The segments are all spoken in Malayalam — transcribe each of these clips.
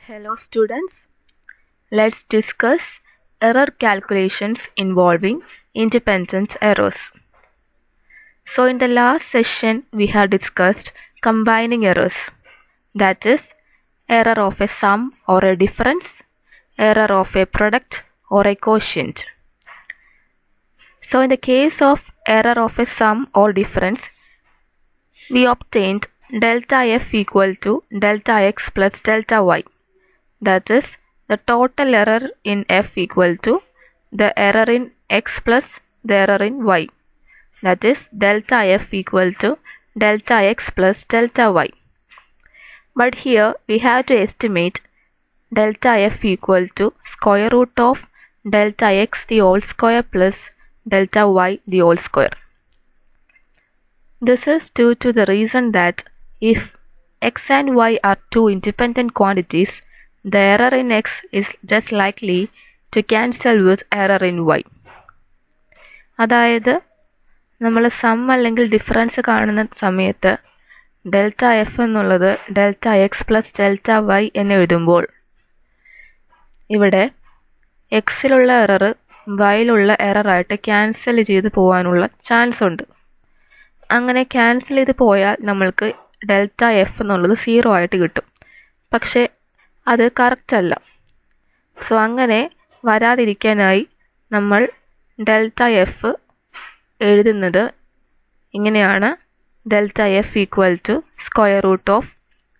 Hello students, let's discuss error calculations involving independent errors. So in the last session we have discussed combining errors, that is error of a sum or a difference, error of a product or a quotient. So in the case of error of a sum or difference, we obtained delta f equal to delta x plus delta y. That is, the total error in f equal to the error in x plus the error in y. That is, delta f equal to delta x plus delta y. But here we have to estimate delta f equal to square root of delta x the whole square plus delta y the whole square. This is due to the reason that if x and y are two independent quantities, the error in x is just likely to cancel with error in y. അതായത് നമ്മൾ സം അല്ലെങ്കിൽ ഡിഫറൻസ് കാണുന്ന സമയത്ത് ഡെൽറ്റ എഫ് എന്നുള്ളത് delta X plus delta Y എന്ന് എഴുതുമ്പോൾ ഇവിടെ എക്സിലുള്ള എറർ വൈയിലുള്ള എററായിട്ട് ക്യാൻസൽ ചെയ്ത് പോകാനുള്ള ചാൻസ് ഉണ്ട്. അങ്ങനെ ക്യാൻസൽ ചെയ്ത് പോയാൽ നമ്മൾക്ക് ഡെൽറ്റ എഫ് എന്നുള്ളത് 0 ആയിട്ട് കിട്ടും. പക്ഷേ അത് കറക്റ്റ് അല്ല. സോ അങ്ങനെ വരാതിരിക്കാനായി നമ്മൾ ഡെൽറ്റ എഫ് എഴുതുന്നത് ഇങ്ങനെയാണ്: delta F equal to square root of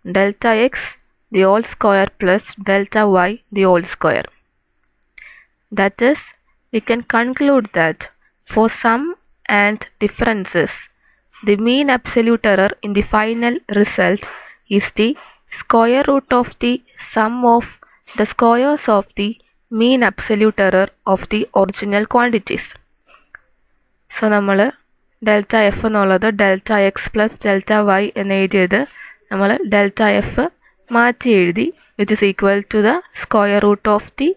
delta X the whole square plus delta Y the whole square. That is, we can conclude that for sum and differences, the mean absolute error in the final result is the square root of the sum of the squares of the mean absolute error of the original quantities. So നമ്മൾ ഡെൽറ്റ എഫ് എന്നുള്ളത് delta X plus delta Y എന്ന് എഴുതിയത് നമ്മൾ ഡെൽറ്റ എഫ് മാറ്റി എഴുതി, which is equal to the square root of the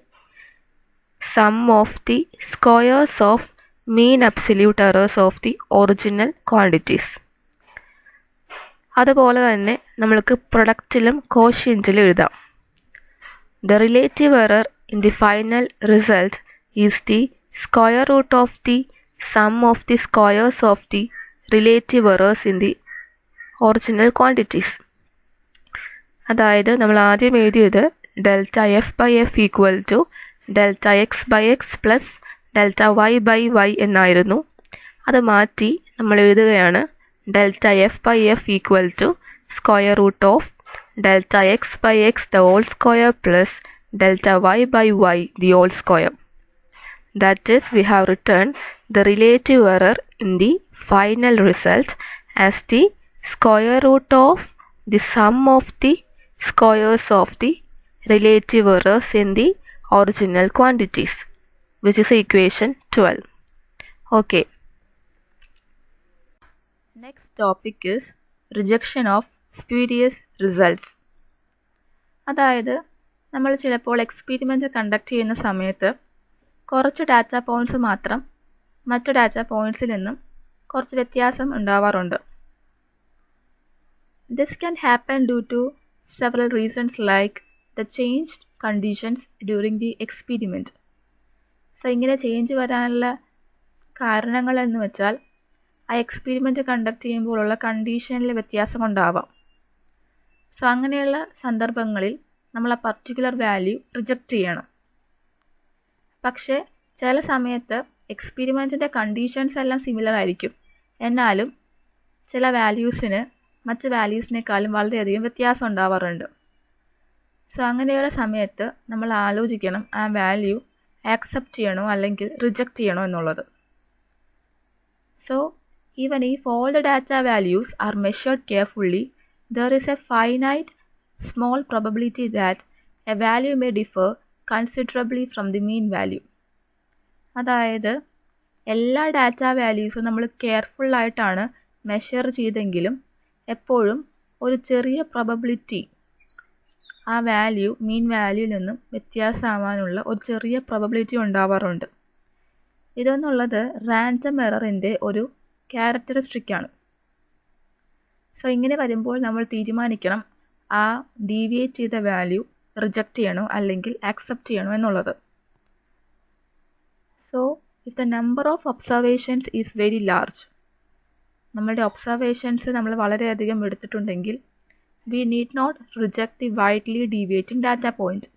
sum of the squares of mean absolute errors of the original quantities. അതുപോലെ തന്നെ നമ്മൾക്ക് പ്രൊഡക്റ്റിലും കോഷ്യൻറ്റിലും എഴുതാം. The relative error in the final result is the square root of the sum of the squares of the relative errors in the original quantities. അതായത് നമ്മൾ ആദ്യം എഴുതിയത് delta F by F equal to delta X by X plus delta Y by Y എന്നായിരുന്നു. അത് മാറ്റി നമ്മൾ എഴുതുകയാണ് delta F by F equal to square root of delta X by X the whole square plus delta Y by Y the whole square. That is, we have return the relative error in the final result as the square root of the sum of the squares of the relative errors in the original quantities, which is equation 12. Okay. Next topic is rejection of spurious results. അതായത് നമ്മൾ ചിലപ്പോൾ എക്സ്പെരിമെൻ്റ് കണ്ടക്ട് ചെയ്യുന്ന സമയത്ത് കുറച്ച് ഡാറ്റ പോയിൻറ്റ്സ് മാത്രം മറ്റു ഡാറ്റ പോയിൻറ്റ്സിൽ നിന്നും കുറച്ച് വ്യത്യാസം ഉണ്ടാവാറുണ്ട്. This can happen due to several reasons like the changed conditions during the experiment. So ഇങ്ങനെ ചേഞ്ച് വരാനുള്ള കാരണങ്ങൾ എന്ന് വെച്ചാൽ ആ എക്സ്പെരിമെൻ്റ് കണ്ടക്ട് ചെയ്യുമ്പോഴുള്ള കണ്ടീഷനിൽ വ്യത്യാസം കൊണ്ടാവാം. സോ അങ്ങനെയുള്ള സന്ദർഭങ്ങളിൽ നമ്മൾ ആ പർട്ടിക്കുലർ വാല്യൂ റിജക്റ്റ് ചെയ്യണം. പക്ഷേ ചില സമയത്ത് എക്സ്പെരിമെൻറ്റിൻ്റെ കണ്ടീഷൻസ് എല്ലാം സിമിലർ ആയിരിക്കും, എന്നാലും ചില വാല്യൂസിന് മറ്റ് വാല്യൂസിനേക്കാളും വളരെയധികം വ്യത്യാസം ഉണ്ടാവാറുണ്ട്. സോ അങ്ങനെയുള്ള സമയത്ത് നമ്മൾ ആലോചിക്കണം ആ വാല്യൂ ആക്സെപ്റ്റ് ചെയ്യണോ അല്ലെങ്കിൽ റിജക്റ്റ് ചെയ്യണോ എന്നുള്ളത്. So even if all the data values are measured carefully, there is a finite small probability that a value may differ considerably from the mean value. അതായത് എല്ലാ ഡാറ്റ വാല്യൂസും നമ്മൾ കെയർഫുള്ളായിട്ടാണ് മെഷർ ചെയ്തെങ്കിലും എപ്പോഴും ഒരു ചെറിയ പ്രോബബിലിറ്റി ആ വാല്യൂ മീൻ വാല്യൂയിൽ നിന്നും വ്യത്യാസമാവാനുള്ള ഒരു ചെറിയ പ്രോബബിലിറ്റി ഉണ്ടാവാറുണ്ട്. ഇതെന്നുള്ളത് റാൻഡം എററിൻ്റെ ഒരു ക്യാരക്ടറിസ്റ്റിക്കാണ്. സോ ഇങ്ങനെ വരുമ്പോൾ നമ്മൾ തീരുമാനിക്കണം ആ ഡീവിയേറ്റ് ചെയ്ത വാല്യൂ റിജക്റ്റ് ചെയ്യണോ അല്ലെങ്കിൽ ആക്സെപ്റ്റ് ചെയ്യണോ എന്നുള്ളത്. So if the number of observations is very large, നമ്മളുടെ ഒബ്സർവേഷൻസ് നമ്മൾ വളരെയധികം എടുത്തിട്ടുണ്ടെങ്കിൽ we need not reject the widely deviating data point.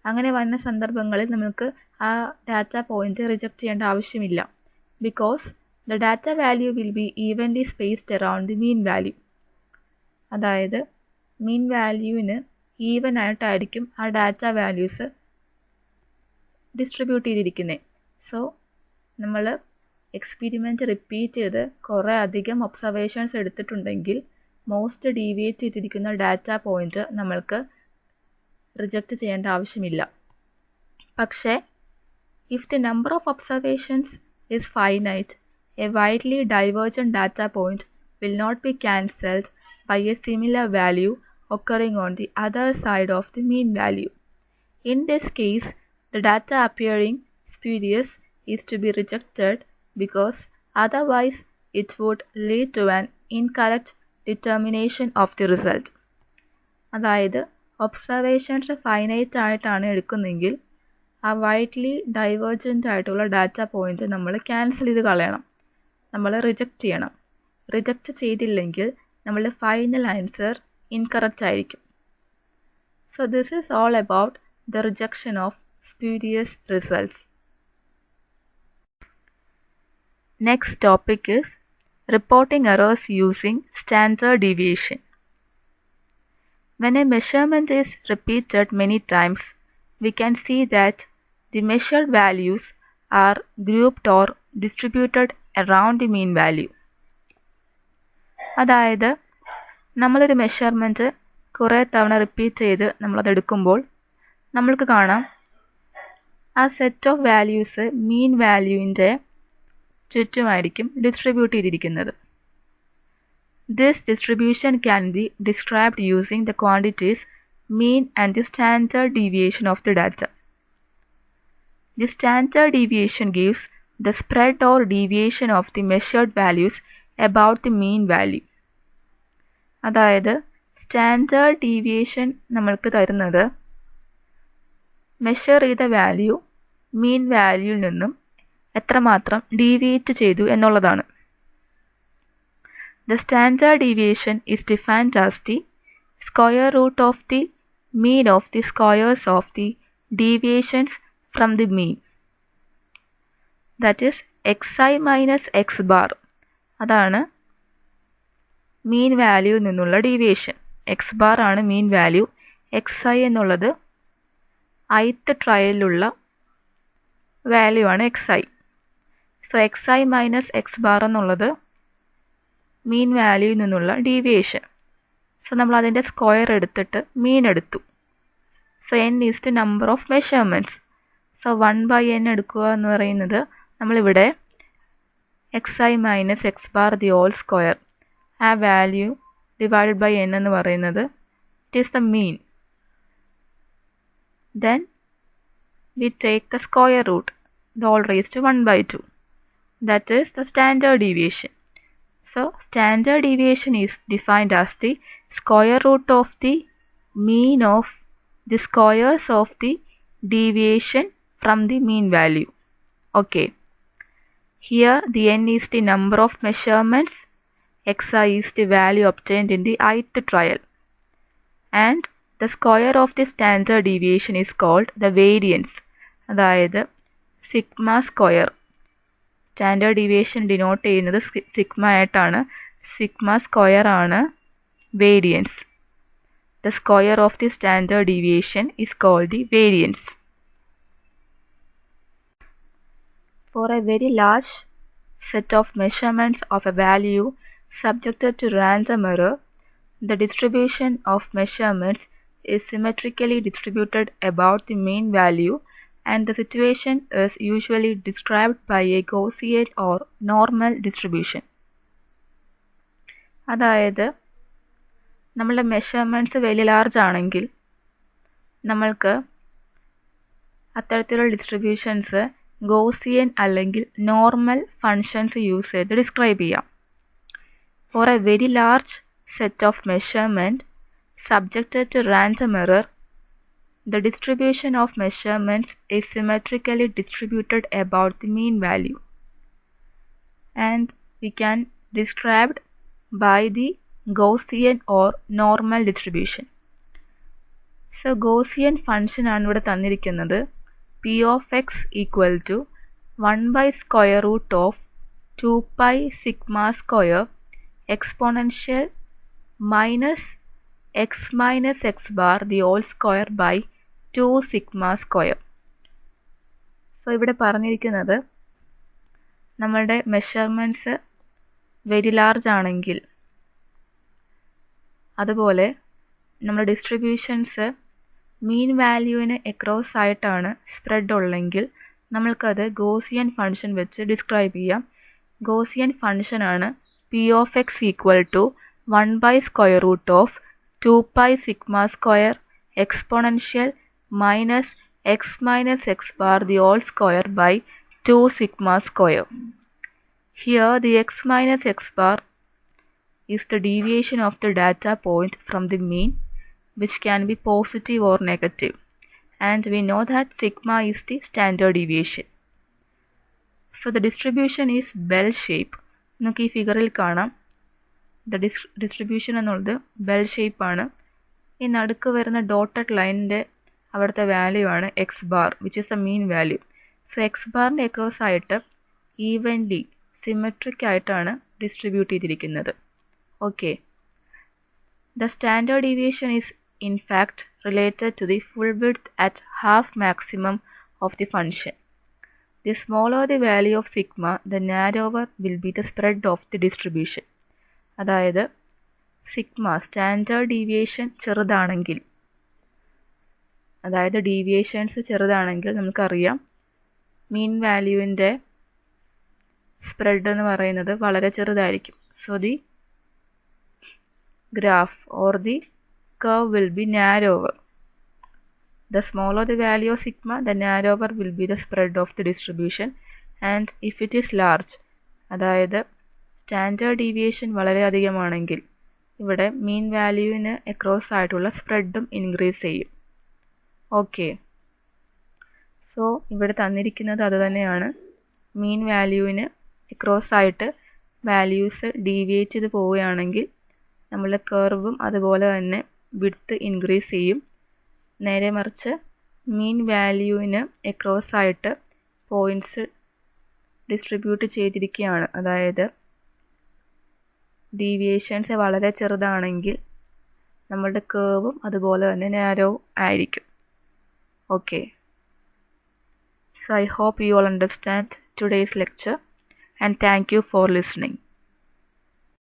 അങ്ങനെ വന്ന സന്ദർഭങ്ങളിൽ നമുക്ക് ആ ഡാറ്റ പോയിന്റ് റിജക്റ്റ് ചെയ്യേണ്ട ആവശ്യമില്ല. Because the data value will be evenly spaced around the mean value. അതായത് മീൻ വാല്യൂവിന് ഈവൻ ആയിട്ടായിരിക്കും ആ ഡാറ്റ വാല്യൂസ് ഡിസ്ട്രിബ്യൂട്ട് ചെയ്തിരിക്കുന്നത്. സോ നമ്മൾ എക്സ്പെരിമെൻറ്റ് റിപ്പീറ്റ് ചെയ്ത് കുറേ അധികം ഒബ്സർവേഷൻസ് എടുത്തിട്ടുണ്ടെങ്കിൽ മോസ്റ്റ് ഡീവിയേറ്റ് ചെയ്തിരിക്കുന്ന ഡാറ്റ പോയിന്റ് നമ്മൾക്ക് റിജക്റ്റ് ചെയ്യേണ്ട ആവശ്യമില്ല. പക്ഷേ if the number of observations is finite, A widely divergent data point will not be cancelled by a similar value occurring on the other side of the mean value. In this case, the data appearing spurious is to be rejected because otherwise it would lead to an incorrect determination of the result. അതായത് ഒബ്സർവേഷൻസ് ഫൈനൈറ്റ് ആയിട്ടാണ് എടുക്കുന്നതെങ്കിൽ ആ വൈഡ്ലി ഡൈവേർജൻ്റ് ആയിട്ടുള്ള ഡാറ്റ പോയിന്റ് നമ്മൾ ക്യാൻസൽ ചെയ്ത് കളയണം, നമ്മൾ റിജക്റ്റ് ചെയ്യണം. റിജക്റ്റ് ചെയ്തില്ലെങ്കിൽ നമ്മളുടെ ഫൈനൽ ആൻസർ ഇൻകറക്റ്റ് ആയിരിക്കും. So this is all about the rejection of spurious results. Next topic is reporting errors using standard deviation. When a measurement is repeated many times, we can see that the measured values are grouped or distributed around the mean value. അതായത് നമ്മളൊരു മെഷർമെൻറ്റ് കുറേ തവണ റിപ്പീറ്റ് ചെയ്ത് നമ്മളത് എടുക്കുമ്പോൾ നമ്മൾക്ക് കാണാം ആ സെറ്റ് ഓഫ് വാല്യൂസ് മീൻ വാല്യൂവിൻ്റെ ചുറ്റുമായിരിക്കും ഡിസ്ട്രിബ്യൂട്ട് ചെയ്തിരിക്കുന്നത്. This distribution can be described using the quantities mean and the standard deviation of the data. The standard deviation gives the spread or deviation of the measured values about the mean value. അതായത് സ്റ്റാൻഡേർഡ് ഡീവിയേഷൻ നമ്മൾക്ക് തരുന്നത് മെഷർ ചെയ്ത വാല്യൂ മീൻ വാല്യൂവിൽ നിന്നും എത്രമാത്രം ഡീവിയേറ്റ് ചെയ്തു എന്നുള്ളതാണ്. The standard deviation is defined as the square root of the mean of the squares of the deviations from the mean. That is xi minus x bar. അതാണ് മീൻ വാല്യൂവിൽ നിന്നുള്ള ഡീവിയേഷൻ. എക്സ് ബാർ ആണ് മീൻ വാല്യൂ. xi എന്നുള്ളത് ith ട്രയലിലുള്ള വാല്യൂ ആണ് xi. So xi minus X bar എന്നുള്ളത് മീൻ വാല്യൂവിൽ നിന്നുള്ള ഡീവിയേഷൻ. സോ നമ്മൾ അതിൻ്റെ സ്ക്വയർ എടുത്തിട്ട് മീൻ എടുത്തു. So n is the number of measurements. So 1/n എടുക്കുക എന്ന് പറയുന്നത് നമ്മളിവിടെ xi minus X bar the whole square, ആ വാല്യൂ ഡിവൈഡഡ് ബൈ n എന്ന് പറയുന്നത് it is the mean. Then we take the square root, the whole raised to 1/2. That is the standard deviation. So standard deviation is defined as the square root of the mean of the squares of the deviation from the mean value. Okay. Here the n is the number of measurements, xi is the value obtained in the ith trial, and the square of the standard deviation is called the variance. അതായത് sigma square. Standard deviation denote ചെയ്യുന്നത് സിഗ്മ ആയിട്ടാണ്. സിഗ്മ സ്ക്വയർ ആണ് variance. The square of the standard deviation is called the variance. For a very large set of measurements of a value subjected to random error, the distribution of measurements is symmetrically distributed about the mean value, and the situation is usually described by a Gaussian or normal distribution. അതായത് നമ്മളുടെ മെഷർമെൻറ്റ്സ് വലിയ ലാർജ് ആണെങ്കിൽ നമ്മൾക്ക് അത്തരത്തിലുള്ള ഡിസ്ട്രിബ്യൂഷൻസ് ഗോസിയൻ അല്ലെങ്കിൽ നോർമൽ ഫങ്ഷൻസ് യൂസ് ചെയ്ത് ഡിസ്ക്രൈബ് ചെയ്യാം. For a very large set of measurement subjected to random error, The distribution of measurements is symmetrically distributed about the mean value, and we can describe by the Gaussian or normal distribution. So Gaussian function ആണ് ഇവിടെ തന്നിരിക്കുന്നത്. p of x equal to 1 by square root of 2 pi sigma square exponential minus x minus x bar the whole square by 2 sigma square. So ഇവിടെ പറഞ്ഞിരിക്കുന്നത് നമ്മളുടെ മെഷർമെൻറ്റ്സ് വെരി ലാർജ് ആണെങ്കിൽ, അതുപോലെ നമ്മുടെ ഡിസ്ട്രിബ്യൂഷൻസ് മീൻ വാല്യൂവിന് എക്രോസ് ആയിട്ടാണ് സ്പ്രെഡ് ഉള്ളെങ്കിൽ നമ്മൾക്കത് ഗോസിയൻ ഫംഗ്ഷൻ വെച്ച് ഡിസ്ക്രൈബ് ചെയ്യാം. ഗോസിയൻ ഫംഗ്ഷൻ ആണ് p of x equal to 1 by square root of 2 pi sigma square exponential minus x minus x bar the whole square by 2 sigma square. Here the x minus x bar is the deviation of the data point from the mean, which can be positive or negative, and we know that sigma is the standard deviation. So the distribution is bell shape. നമുക്ക് ഈ ഫിഗറിൽ കാണാം ഡിസ്ട്രിബ്യൂഷൻ എന്നുള്ളത് ബെൽ ഷേപ്പ് ആണ്. ഈ നടുക്ക് വരുന്ന ഡോട്ടഡ് ലൈനിൻ്റെ അവിടുത്തെ വാല്യൂ ആണ് x bar, which is a mean value. So x ബാറിൻ്റെ അക്രോസ് ആയിട്ട് ഈവൻലി സിമെട്രിക് ആയിട്ടാണ് ഡിസ്ട്രിബ്യൂട്ട് ചെയ്തിരിക്കുന്നത്. Okay, the standard deviation is in fact related to the full width at half maximum of the function. The smaller the value of sigma, the narrower will be the spread of the distribution. അതായത് സിഗ്മ സ്റ്റാൻഡേർഡ് ഡീവിയേഷൻ ചെറുതാണെങ്കിൽ, അതായത് ഡീവിയേഷൻസ് ചെറുതാണെങ്കിൽ നമുക്കറിയാം മീൻ വാല്യൂവിൻ്റെ സ്പ്രെഡ് എന്ന് പറയുന്നത് വളരെ ചെറുതായിരിക്കും. So the graph or the curve will be narrower. The smaller the value of sigma, the narrower will be the spread of the distribution. And if it is large, അതായത് സ്റ്റാൻഡേർഡ് ഡീവിയേഷൻ വളരെ അധികമാണെങ്കിൽ ഇവിടെ മീൻ വാല്യൂവിന് അക്രോസ് ആയിട്ടുള്ള സ്പ്രെഡും ഇൻക്രീസ് ചെയ്യും. ഓക്കെ, സോ ഇവിടെ തന്നിരിക്കുന്നത് അത് തന്നെയാണ്. മീൻ വാല്യൂവിന് അക്രോസ് ആയിട്ട് വാല്യൂസ് ഡീവിയേറ്റ് ചെയ്ത് പോവുകയാണെങ്കിൽ നമ്മളുടെ കർവും അതുപോലെ തന്നെ വിഡ്ത്ത് ഇൻക്രീസ് ചെയ്യും. നേരെ മറിച്ച് മീൻ വാല്യൂവിന് അക്രോസ് ആയിട്ട് പോയിൻറ്റ്സ് ഡിസ്ട്രിബ്യൂട്ട് ചെയ്തിരിക്കുകയാണ്, അതായത് ഡീവിയേഷൻസ് വളരെ ചെറുതാണെങ്കിൽ നമ്മളുടെ കർവും അതുപോലെ തന്നെ നാരോ ആയിരിക്കും. Okay, so I hope you all understand today's lecture, and thank you for listening.